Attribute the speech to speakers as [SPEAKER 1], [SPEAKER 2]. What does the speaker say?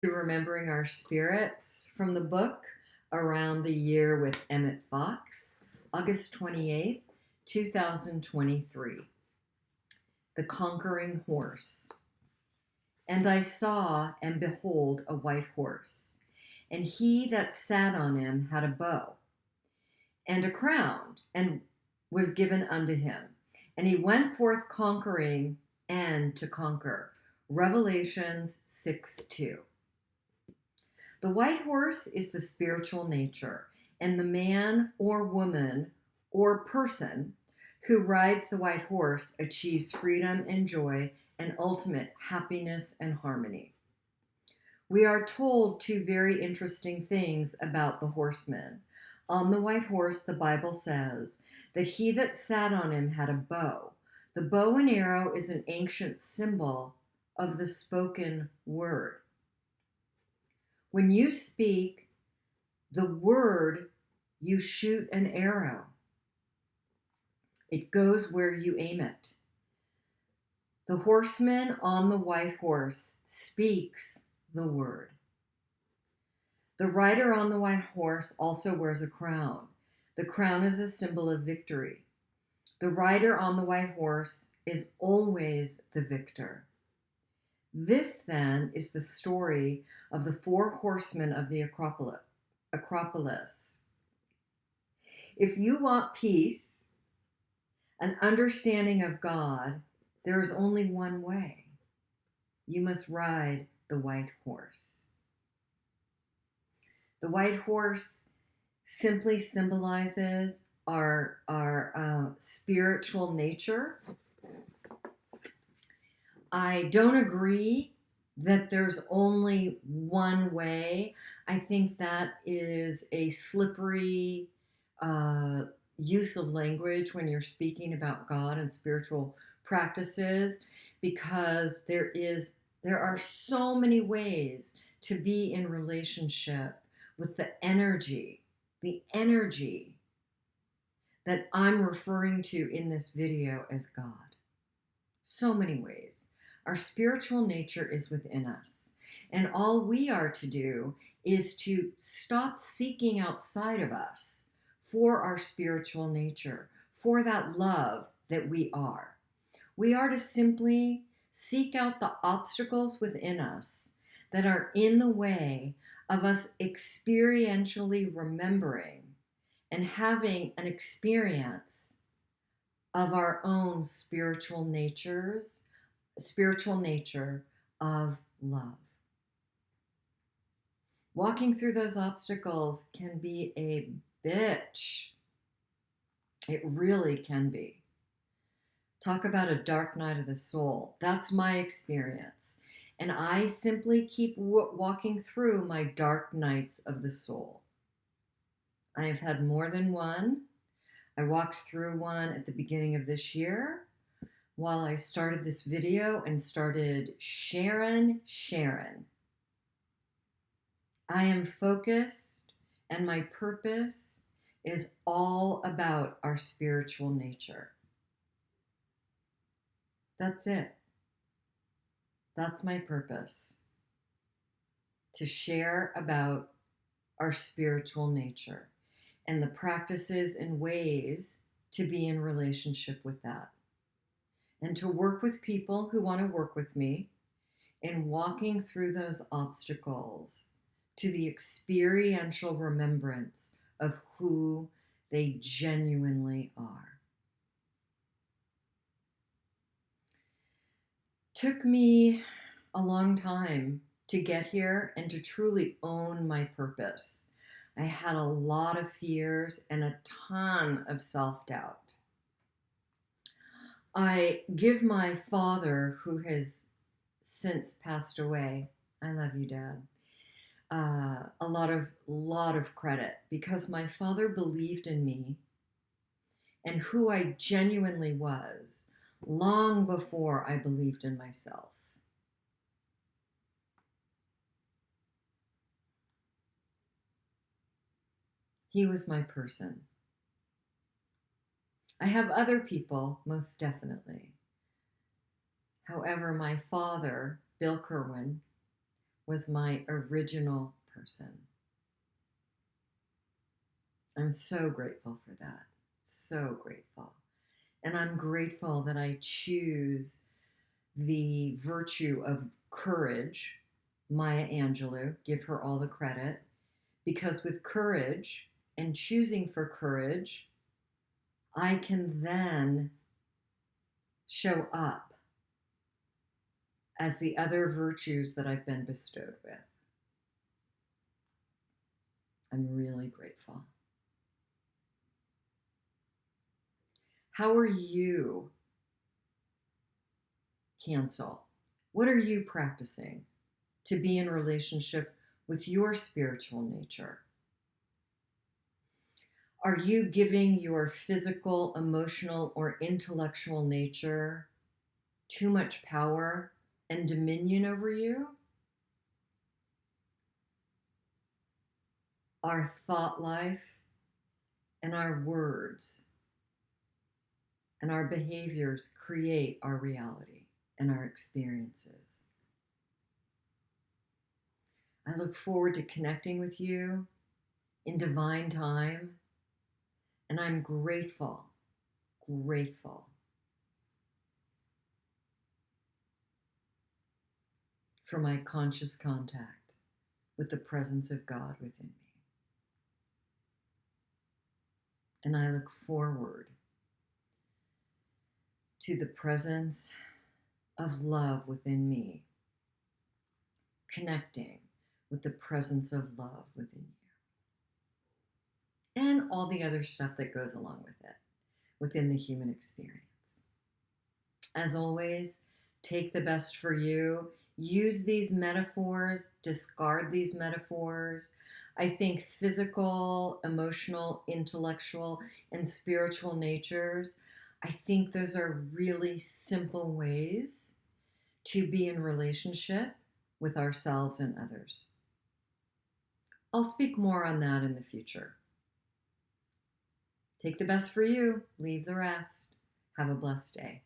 [SPEAKER 1] To Remembering Our Spirits from the book Around the Year with Emmett Fox, August 28th, 2023. The Conquering Horse. And I saw, and behold, a white horse, and he that sat on him had a bow, and a crown, and was given unto him. And he went forth conquering and to conquer. Revelations 6:2. The white horse is the spiritual nature, and the man or woman or person who rides the white horse achieves freedom and joy and ultimate happiness and harmony. We are told two very interesting things about the horseman. On the white horse, the Bible says that he that sat on him had a bow. The bow and arrow is an ancient symbol of the spoken word. When you speak the word, you shoot an arrow. It goes where you aim it. The horseman on the white horse speaks the word. The rider on the white horse also wears a crown. The crown is a symbol of victory. The rider on the white horse is always the victor. This, then, is the story of the four horsemen of the Acropolis. If you want peace, an understanding of God, there is only one way. You must ride the white horse. The white horse simply symbolizes our spiritual nature. I don't agree that there's only one way. I think that is a slippery use of language when you're speaking about God and spiritual practices, because there are so many ways to be in relationship with the energy that I'm referring to in this video as God. So many ways. Our spiritual nature is within us. And all we are to do is to stop seeking outside of us for our spiritual nature, for that love that we are. We are to simply seek out the obstacles within us that are in the way of us experientially remembering and having an experience of our own spiritual nature of love. Walking through those obstacles can be a bitch. It really can be. Talk about a dark night of the soul. That's my experience. And I simply keep walking through my dark nights of the soul. I have had more than one. I walked through one at the beginning of this year while I started this video and started sharing. I am focused, and my purpose is all about our spiritual nature. That's it. That's my purpose. To share about our spiritual nature and the practices and ways to be in relationship with that. And to work with people who want to work with me in walking through those obstacles to the experiential remembrance of who they genuinely are. Took me a long time to get here and to truly own my purpose. I had a lot of fears and a ton of self-doubt. I give my father, who has since passed away, I love you, Dad, a lot of credit, because my father believed in me and who I genuinely was long before I believed in myself. He was my person. I have other people, most definitely. However, my father, Bill Kerwin, was my original person. I'm so grateful for that. So grateful. And I'm grateful that I choose the virtue of courage, Maya Angelou, give her all the credit, because with courage and choosing for courage, I can then show up as the other virtues that I've been bestowed with. I'm really grateful. How are you, Cancel? What are you practicing to be in relationship with your spiritual nature? Are you giving your physical, emotional, or intellectual nature too much power and dominion over you? Our thought life and our words and our behaviors create our reality and our experiences. I look forward to connecting with you in divine time, and I'm grateful for my conscious contact with the presence of God within me. And I look forward to the presence of love within me, connecting with the presence of love within you, and all the other stuff that goes along with it within the human experience. As always, take the best for you. Use these metaphors, discard these metaphors. I think physical, emotional, intellectual, and spiritual natures, I think those are really simple ways to be in relationship with ourselves and others. I'll speak more on that in the future. Take the best for you, leave the rest. Have a blessed day.